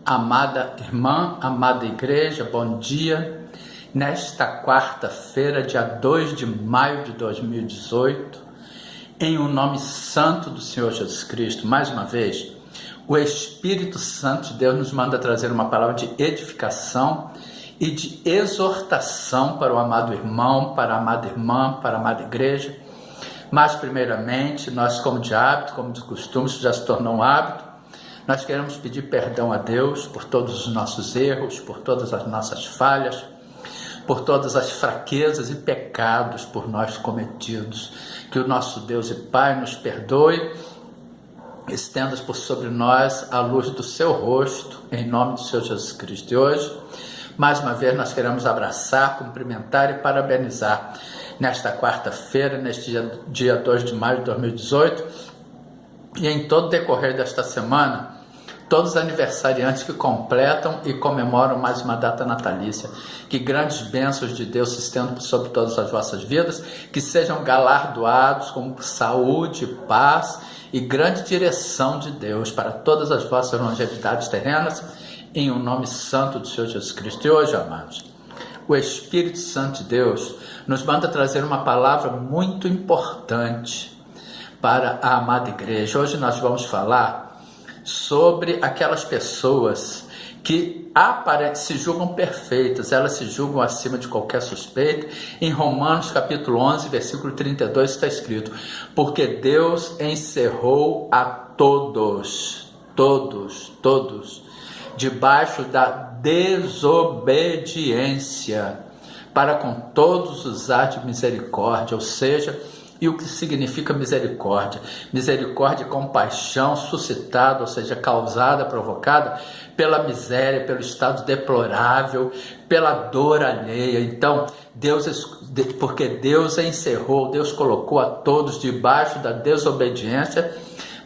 Amada irmã, amada igreja, bom dia. Nesta quarta-feira, dia 2 de maio de 2018, em o nome santo do Senhor Jesus Cristo, mais uma vez, o Espírito Santo de Deus nos manda trazer uma palavra de edificação e de exortação para o amado irmão, para a amada irmã, para a amada igreja. Mas, primeiramente, nós, como de hábito, como de costume, isso já se tornou um hábito, nós queremos pedir perdão a Deus por todos os nossos erros, por todas as nossas falhas, por todas as fraquezas e pecados por nós cometidos. Que o nosso Deus e Pai nos perdoe, estenda por sobre nós a luz do seu rosto, em nome do Senhor Jesus Cristo. E hoje, mais uma vez, nós queremos abraçar, cumprimentar e parabenizar nesta quarta-feira, neste dia 2 de maio de 2018, e em todo o decorrer desta semana, todos os aniversariantes que completam e comemoram mais uma data natalícia. Que grandes bênçãos de Deus se estendam sobre todas as vossas vidas, que sejam galardoados com saúde, paz e grande direção de Deus para todas as vossas longevidades terrenas, em o nome santo do Senhor Jesus Cristo. E hoje, amados, o Espírito Santo de Deus nos manda trazer uma palavra muito importante para a amada igreja. Hoje nós vamos falar sobre aquelas pessoas que se julgam perfeitas, elas se julgam acima de qualquer suspeita. Em Romanos capítulo 11, versículo 32 está escrito: porque Deus encerrou a todos, debaixo da desobediência, para com todos usar de misericórdia. Ou seja, e o que significa misericórdia? Misericórdia e compaixão suscitada, ou seja, causada, provocada pela miséria, pelo estado deplorável, pela dor alheia. Então, porque Deus encerrou, Deus colocou a todos debaixo da desobediência,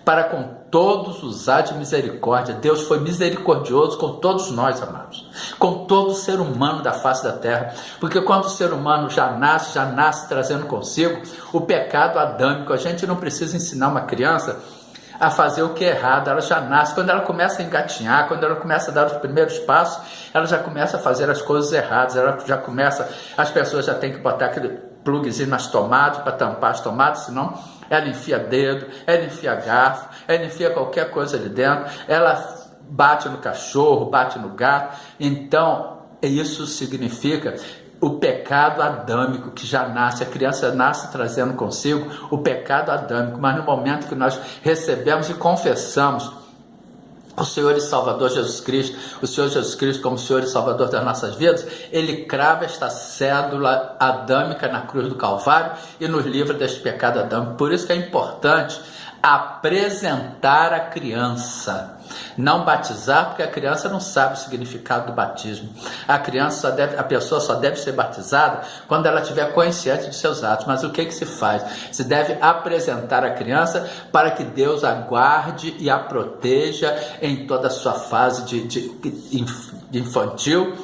para com todos usar de misericórdia. Deus foi misericordioso com todos nós, amados, com todo ser humano da face da terra, porque quando o ser humano já nasce trazendo consigo o pecado adâmico. A gente não precisa ensinar uma criança a fazer o que é errado, ela já nasce. Quando ela começa a engatinhar, quando ela começa a dar os primeiros passos, ela já começa a fazer as coisas erradas, as pessoas já têm que botar aquele pluguezinho nas tomadas para tampar as tomadas, senão ela enfia dedo, ela enfia garfo, ela enfia qualquer coisa ali dentro, ela bate no cachorro, bate no gato. Então, isso significa o pecado adâmico que já nasce. A criança nasce trazendo consigo o pecado adâmico, mas no momento que nós recebemos e confessamos o Senhor e Salvador Jesus Cristo, o Senhor Jesus Cristo como Senhor e Salvador das nossas vidas, Ele crava esta cédula adâmica na cruz do Calvário e nos livra deste pecado adâmico. Por isso que é importante apresentar a criança, não batizar, porque a criança não sabe o significado do batismo. A pessoa só deve ser batizada quando ela tiver consciente dos seus atos. Mas o que se faz? Se deve apresentar a criança para que Deus a guarde e a proteja em toda a sua fase de infantil,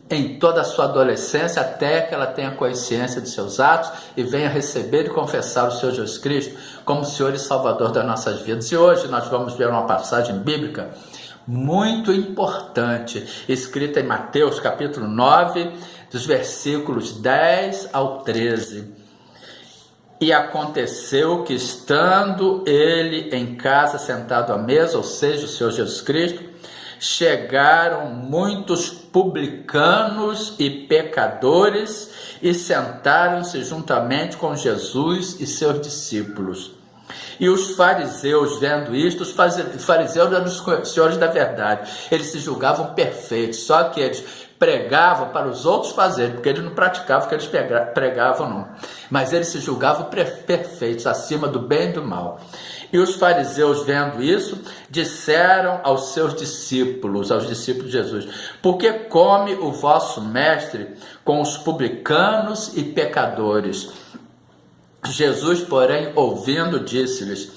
em toda a sua adolescência, até que ela tenha consciência de seus atos e venha receber e confessar o Senhor Jesus Cristo como Senhor e Salvador das nossas vidas. E hoje nós vamos ver uma passagem bíblica muito importante, escrita em Mateus capítulo 9, dos versículos 10 ao 13. E aconteceu que, estando ele em casa sentado à mesa, ou seja, o Senhor Jesus Cristo, chegaram muitos publicanos e pecadores e sentaram-se juntamente com Jesus e seus discípulos. E os fariseus, vendo isto, os fariseus eram os senhores da verdade, eles se julgavam perfeitos, só que eles pregavam para os outros fazerem, porque eles não praticavam o que eles pregavam, não. Mas eles se julgavam perfeitos, acima do bem e do mal. E os fariseus, vendo isso, disseram aos seus discípulos, aos discípulos de Jesus: por que come o vosso mestre com os publicanos e pecadores? Jesus, porém, ouvindo, disse-lhes: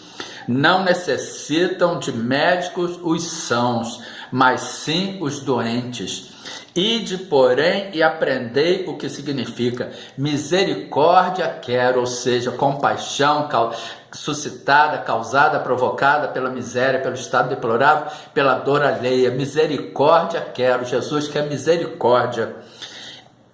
não necessitam de médicos os sãos, mas sim os doentes. Ide, porém, e aprendei o que significa misericórdia quero, ou seja, compaixão, suscitada, causada, provocada pela miséria, pelo estado deplorável, pela dor alheia. Misericórdia quero. Jesus quer misericórdia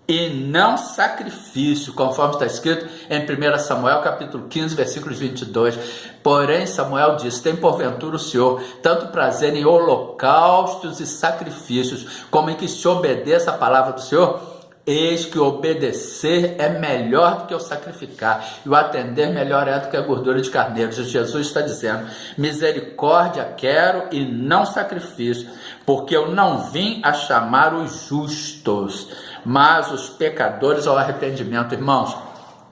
e não sacrifício, conforme está escrito em 1 Samuel capítulo 15, versículos 22. Porém Samuel disse: tem porventura o Senhor tanto prazer em holocaustos e sacrifícios, como em que se obedeça a palavra do Senhor? Eis que obedecer é melhor do que o sacrificar, e o atender melhor é do que a gordura de carneiros. Jesus está dizendo: misericórdia quero e não sacrifício, porque eu não vim a chamar os justos, mas os pecadores ao arrependimento. Irmãos,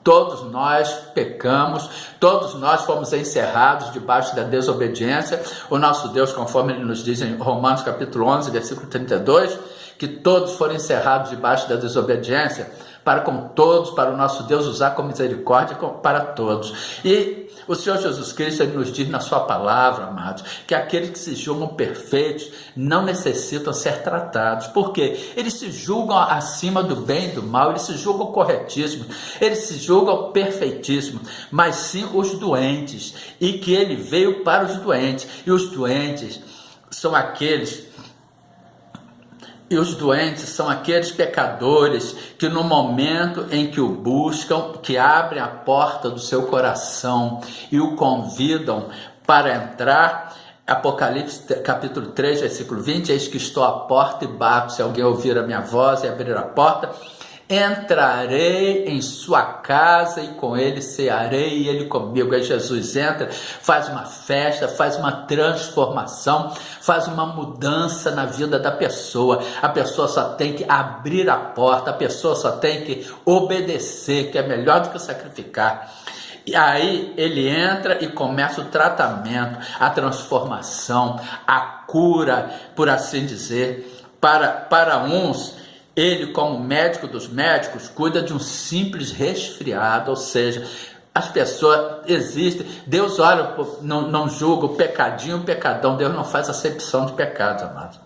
todos nós pecamos, todos nós fomos encerrados debaixo da desobediência. O nosso Deus, conforme ele nos diz em Romanos capítulo 11, versículo 32, que todos foram encerrados debaixo da desobediência, para com todos, para o nosso Deus usar com misericórdia para todos. E o Senhor Jesus Cristo, ele nos diz na sua palavra, amados, que aqueles que se julgam perfeitos não necessitam ser tratados. Por quê? Eles se julgam acima do bem e do mal, eles se julgam corretíssimos, eles se julgam perfeitíssimos, mas sim os doentes, e que ele veio para os doentes, e os doentes são aqueles pecadores que no momento em que o buscam, que abrem a porta do seu coração e o convidam para entrar. Apocalipse capítulo 3, versículo 20, eis que estou à porta e bato, se alguém ouvir a minha voz e abrir a porta, entrarei em sua casa e com ele cearei e ele comigo. Aí Jesus entra, faz uma festa, faz uma transformação, faz uma mudança na vida da pessoa. A pessoa só tem que abrir a porta, a pessoa só tem que obedecer, que é melhor do que sacrificar. E aí ele entra e começa o tratamento, a transformação, a cura, por assim dizer. Para uns, ele, como médico dos médicos, cuida de um simples resfriado, ou seja, as pessoas existem. Deus olha, não julga o pecadinho, o pecadão. Deus não faz acepção de pecados, amados.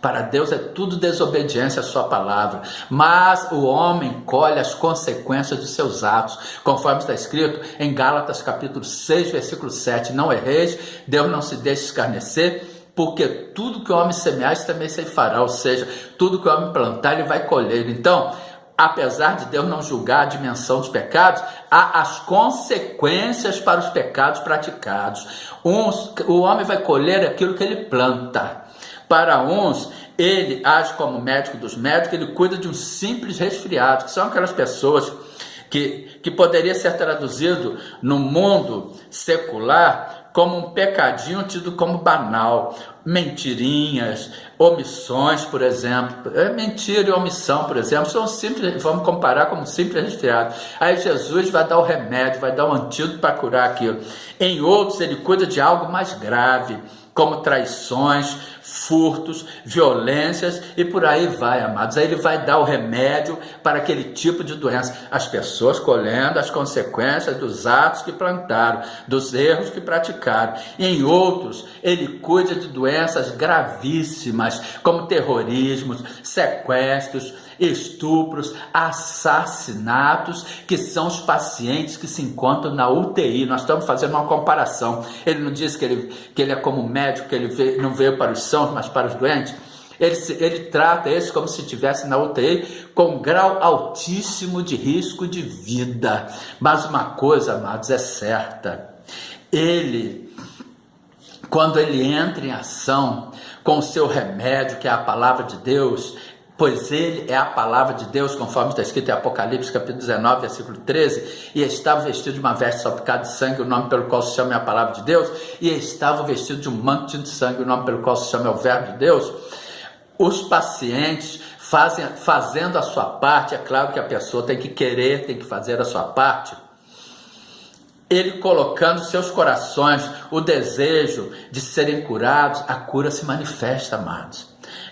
Para Deus é tudo desobediência à sua palavra, mas o homem colhe as consequências dos seus atos, conforme está escrito em Gálatas capítulo 6, versículo 7, não erreis, Deus não se deixe escarnecer, porque tudo que o homem semear, isso também se fará, ou seja, tudo que o homem plantar, ele vai colher. Então, apesar de Deus não julgar a dimensão dos pecados, há as consequências para os pecados praticados. O homem vai colher aquilo que ele planta. Para uns, ele age como médico dos médicos, ele cuida de um simples resfriado, que são aquelas pessoas que poderia ser traduzido no mundo secular como um pecadinho tido como banal, mentirinhas, omissões, por exemplo. Mentira e omissão, por exemplo, são simples, vamos comparar como simples resfriado. Aí Jesus vai dar o remédio, vai dar o antídoto para curar aquilo. Em outros, ele cuida de algo mais grave, como traições, furtos, violências e por aí vai, amados. Aí ele vai dar o remédio para aquele tipo de doença. As pessoas colhendo as consequências dos atos que plantaram, dos erros que praticaram. E em outros, ele cuida de doenças gravíssimas, como terrorismos, sequestros, estupros, assassinatos, que são os pacientes que se encontram na UTI. Nós estamos fazendo uma comparação. Ele não diz que ele é como médico, que ele não veio para os sãos, mas para os doentes. Ele trata esse como se estivesse na UTI, com um grau altíssimo de risco de vida. Mas uma coisa, amados, é certa. Quando ele entra em ação com o seu remédio, que é a palavra de Deus, pois ele é a palavra de Deus, conforme está escrito em Apocalipse, capítulo 19, versículo 13, e estava vestido de uma veste salpicada de sangue, o nome pelo qual se chama é a palavra de Deus, e estava vestido de um manto de sangue, o nome pelo qual se chama é o verbo de Deus. Os pacientes fazendo a sua parte, é claro que a pessoa tem que querer, tem que fazer a sua parte, ele colocando seus corações o desejo de serem curados, a cura se manifesta, amados.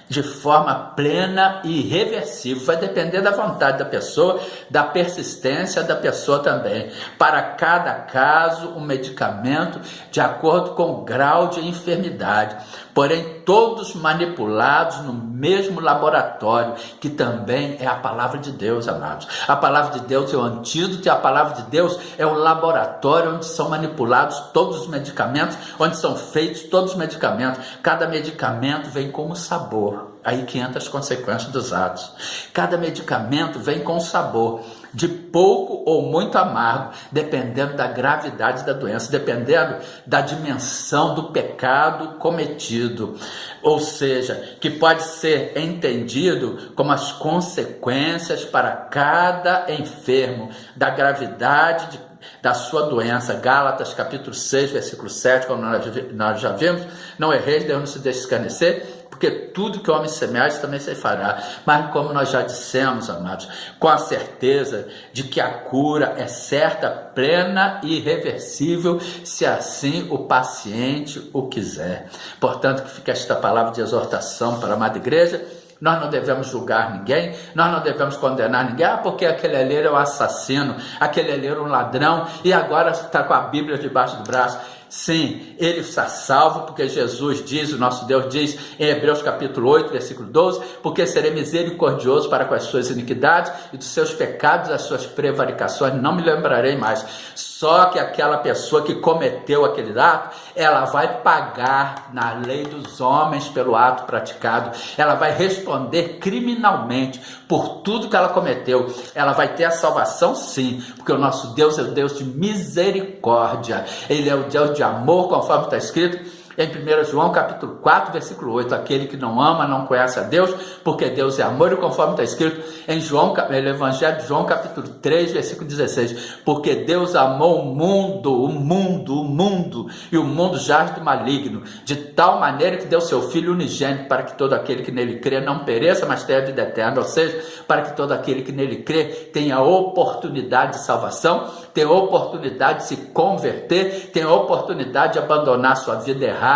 de forma plena e irreversível. Vai depender da vontade da pessoa, da persistência da pessoa também. Para cada caso, um medicamento de acordo com o grau de enfermidade. Porém, todos manipulados no mesmo laboratório, que também é a palavra de Deus, amados. A palavra de Deus é o antídoto e a palavra de Deus é o laboratório onde são manipulados todos os medicamentos, onde são feitos todos os medicamentos. Cada medicamento vem com um sabor. Aí que entra as consequências dos atos. Cada medicamento vem com um sabor de pouco ou muito amargo, dependendo da gravidade da doença, dependendo da dimensão do pecado cometido. Ou seja, que pode ser entendido como as consequências para cada enfermo da gravidade da sua doença. Gálatas capítulo 6, versículo 7, como nós já vimos, não erreis, Deus não se deixe escarnecer, porque tudo que o homem semear, isso também se fará. Mas como nós já dissemos, amados, com a certeza de que a cura é certa, plena e irreversível, se assim o paciente o quiser. Portanto, que fica esta palavra de exortação para a amada igreja. Nós não devemos julgar ninguém, nós não devemos condenar ninguém, porque aquele ali era um assassino, aquele ali era um ladrão, e agora está com a Bíblia debaixo do braço. Sim, ele está salvo, porque Jesus diz, o nosso Deus diz em Hebreus capítulo 8, versículo 12, porque serei misericordioso para com as suas iniquidades e dos seus pecados, as suas prevaricações, não me lembrarei mais. Só que aquela pessoa que cometeu aquele ato, ela vai pagar na lei dos homens pelo ato praticado, ela vai responder criminalmente por tudo que ela cometeu. Ela vai ter a salvação, sim, porque o nosso Deus é o Deus de misericórdia, ele é o Deus de amor, conforme está escrito em 1 João capítulo 4, versículo 8, aquele que não ama não conhece a Deus, porque Deus é amor, e conforme está escrito em no Evangelho de João capítulo 3, versículo 16, porque Deus amou o mundo, e o mundo jaz do maligno, de tal maneira que deu seu Filho unigênito, para que todo aquele que nele crê não pereça, mas tenha vida eterna, ou seja, para que todo aquele que nele crê tenha oportunidade de salvação, tenha oportunidade de se converter, tenha oportunidade de abandonar sua vida errada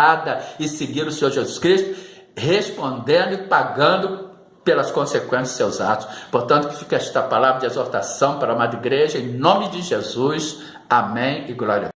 e seguir o Senhor Jesus Cristo, respondendo e pagando pelas consequências de seus atos. Portanto, que fica esta palavra de exortação para a amada igreja, em nome de Jesus. Amém e glória a Deus.